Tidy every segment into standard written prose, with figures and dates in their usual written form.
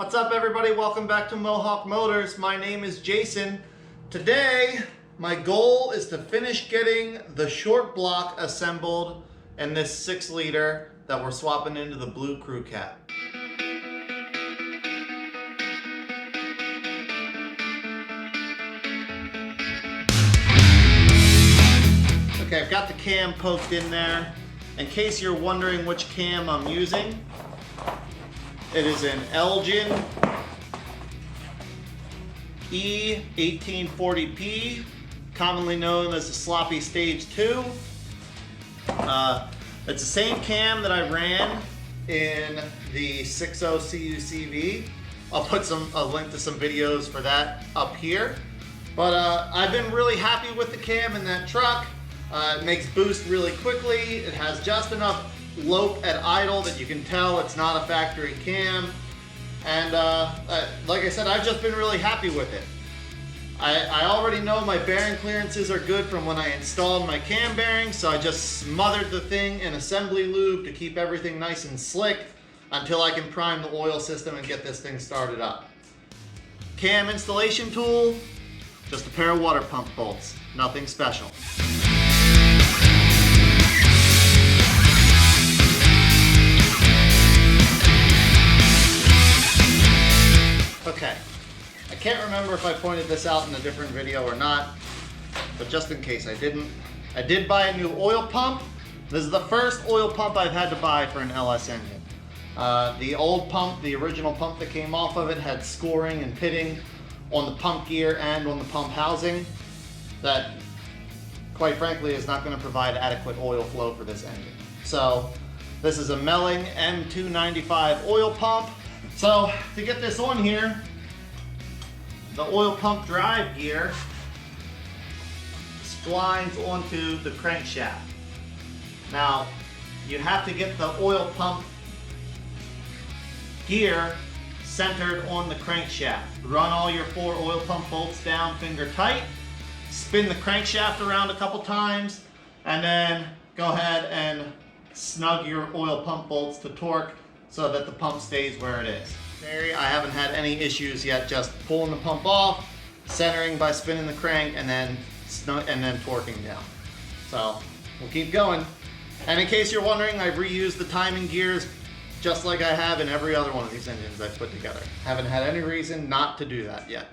What's up everybody? Welcome back to Mohawk Motors. My name is Jason. Today, my goal is to finish getting the short block assembled in this 6-liter that we're swapping into the blue crew cab. Okay, I've got the cam poked in there. In case you're wondering which cam I'm using, it is an Elgin E1840P, commonly known as the Sloppy Stage 2. It's the same cam that I ran in the 60 CUCV. I'll put a link to some videos for that up here. But I've been really happy with the cam in that truck. It makes boost really quickly. It has just enough lope at idle that you can tell it's not a factory cam. And like I said, I've just been really happy with it. I already know my bearing clearances are good from when I installed my cam bearings, so I just smothered the thing in assembly lube to keep everything nice and slick until I can prime the oil system and get this thing started up. Cam installation tool, just a pair of water pump bolts, nothing special. Okay, I can't remember if I pointed this out in a different video or not, but just in case I didn't, I did buy a new oil pump. This is the first oil pump I've had to buy for an LS engine. The old pump, the original pump that came off of it, had scoring and pitting on the pump gear and on the pump housing that, quite frankly, is not going to provide adequate oil flow for this engine. So this is a Melling M295 oil pump. So to get this on here, the oil pump drive gear splines onto the crankshaft. Now, you have to get the oil pump gear centered on the crankshaft. Run all your 4 oil pump bolts down finger tight, spin the crankshaft around a couple times, and then go ahead and snug your oil pump bolts to torque so that the pump stays where it is. I haven't had any issues yet, just pulling the pump off, centering by spinning the crank, and then torquing down. So we'll keep going. And in case you're wondering, I've reused the timing gears just like I have in every other one of these engines I've put together. Haven't had any reason not to do that yet.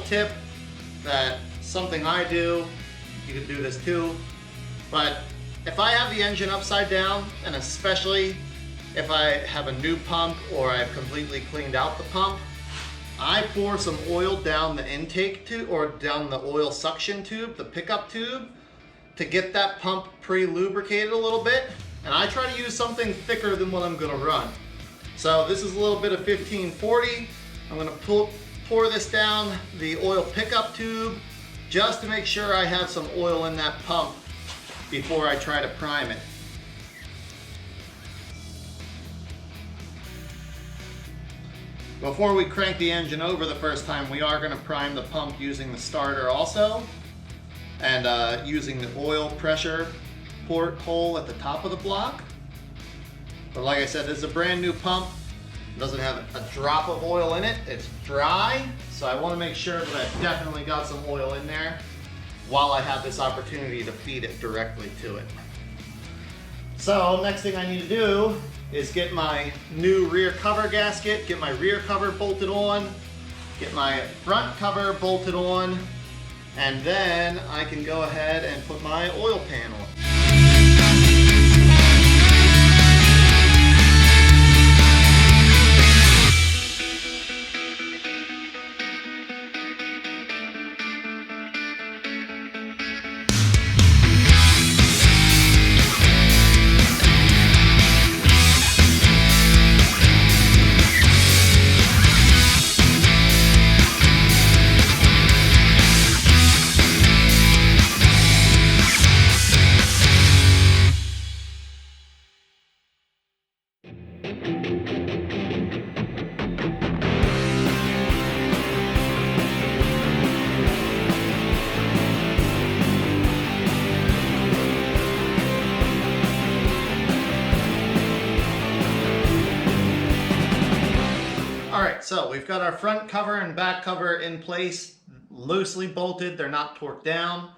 Tip that something I do, you can do this too, but if I have the engine upside down, and especially if I have a new pump or I've completely cleaned out the pump, I pour some oil down the intake tube or down the oil suction tube, the pickup tube, to get that pump pre-lubricated a little bit, and I try to use something thicker than what I'm going to run. So this is a little bit of 1540. I'm going to pour this down the oil pickup tube just to make sure I have some oil in that pump before I try to prime it. Before we crank the engine over the first time, we are going to prime the pump using the starter also, and using the oil pressure port hole at the top of the block. But like I said, this is a brand new pump. It doesn't have a drop of oil in it. It's dry, so I want to make sure that I've definitely got some oil in there while I have this opportunity to feed it directly to it. So next thing I need to do is get my new rear cover gasket, get my rear cover bolted on, get my front cover bolted on, and then I can go ahead and put my oil pan on. Alright, so we've got our front cover and back cover in place, loosely bolted, they're not torqued down.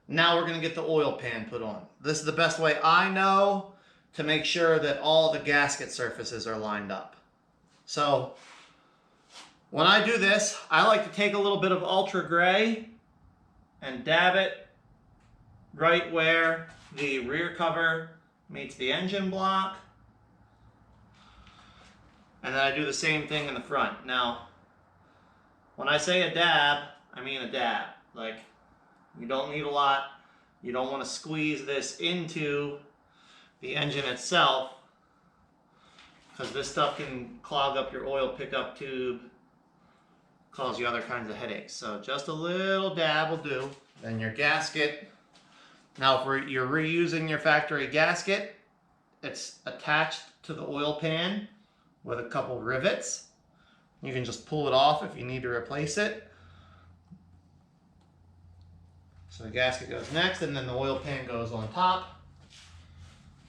Now we're going to get the oil pan put on. This is the best way I know to make sure that all the gasket surfaces are lined up. So when I do this, I like to take a little bit of ultra gray and dab it right where the rear cover meets the engine block. And then I do the same thing in the front. Now, when I say a dab, I mean a dab. Like, you don't need a lot. You don't want to squeeze this into the engine itself, because this stuff can clog up your oil pickup tube, cause you other kinds of headaches. So just a little dab will do. Then your gasket. Now, if you're reusing your factory gasket, it's attached to the oil pan with a couple rivets. You can just pull it off if you need to replace it. So the gasket goes next, and then the oil pan goes on top.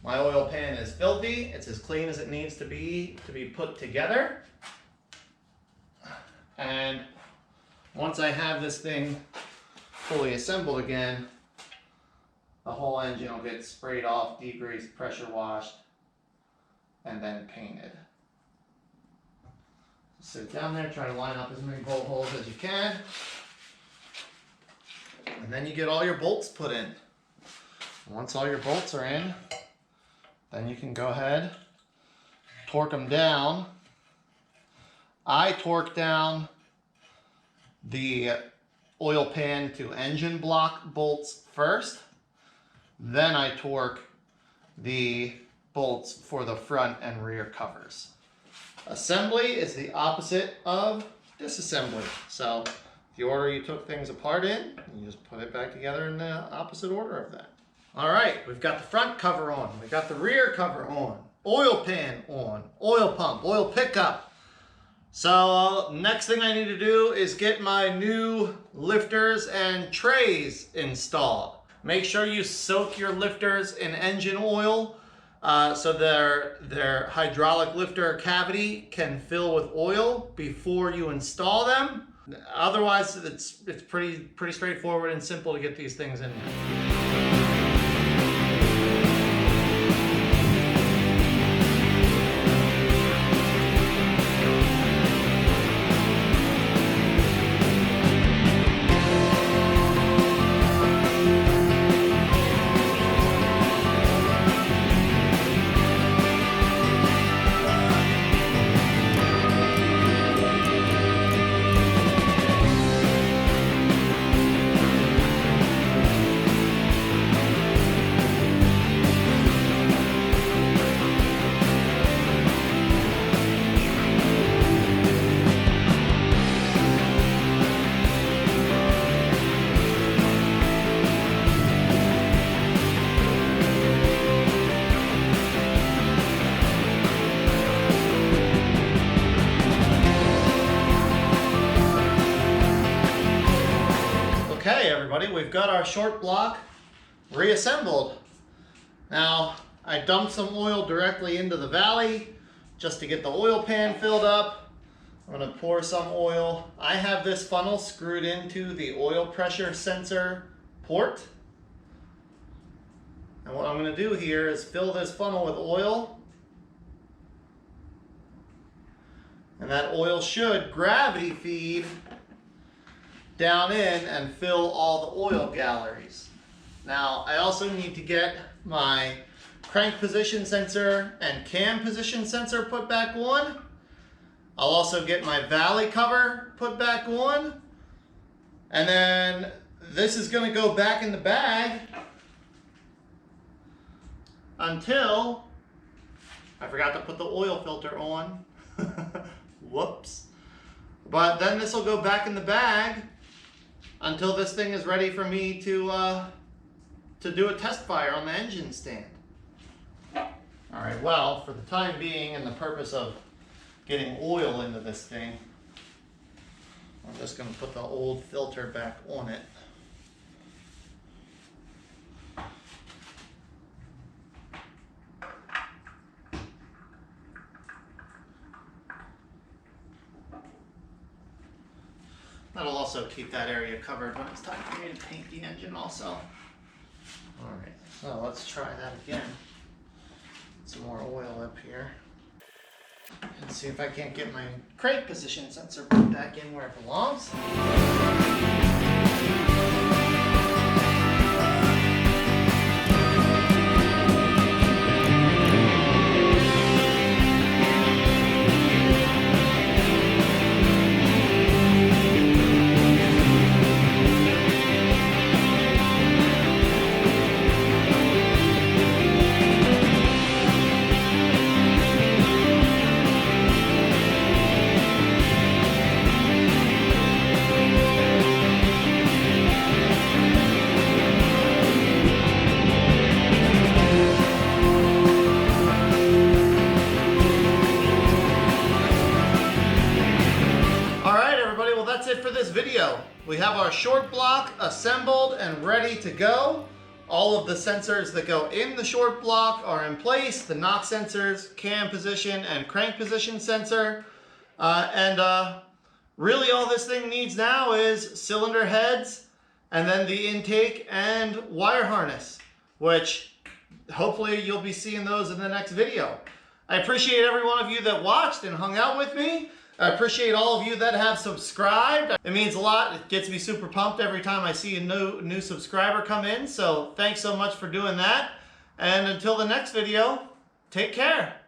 My oil pan is filthy. It's as clean as it needs to be put together. And once I have this thing fully assembled again, the whole engine will get sprayed off, degreased, pressure washed, and then painted. Sit down there, try to line up as many bolt holes as you can. And then you get all your bolts put in. Once all your bolts are in, then you can go ahead, torque them down. I torque down the oil pan to engine block bolts first. Then I torque the bolts for the front and rear covers. Assembly is the opposite of disassembly. So the order you took things apart in, you just put it back together in the opposite order of that. All right, we've got the front cover on, we've got the rear cover on, oil pan on, oil pump, oil pickup. So next thing I need to do is get my new lifters and trays installed. Make sure you soak your lifters in engine oil so their hydraulic lifter cavity can fill with oil before you install them. Otherwise, it's pretty straightforward and simple to get these things in there. Okay, everybody, we've got our short block reassembled. Now, I dumped some oil directly into the valley just to get the oil pan filled up. I'm going to pour some oil. I have this funnel screwed into the oil pressure sensor port. And what I'm going to do here is fill this funnel with oil. And that oil should gravity feed down in and fill all the oil galleries. Now, I also need to get my crank position sensor and cam position sensor put back on. I'll also get my valley cover put back on. And then this is going to go back in the bag until I forgot to put the oil filter on. Whoops. But then this will go back in the bag until this thing is ready for me to do a test fire on the engine stand. All All right, well, for the time being and the purpose of getting oil into this thing, I'm just going to put the old filter back on it. That'll also keep that area covered when it's time for me to paint the engine also. All right, so let's try that again. Some more oil up here. And see if I can't get my crank position sensor put back in where it belongs. That's it for this video. We have our short block assembled and ready to go. All of the sensors that go in the short block are in place. The knock sensors, cam position, and crank position sensor. Really all this thing needs now is cylinder heads and then the intake and wire harness, which hopefully you'll be seeing those in the next video. I appreciate every one of you that watched and hung out with me. I appreciate all of you that have subscribed. It means a lot. It gets me super pumped every time I see a new subscriber come in. So thanks so much for doing that. And until the next video, take care.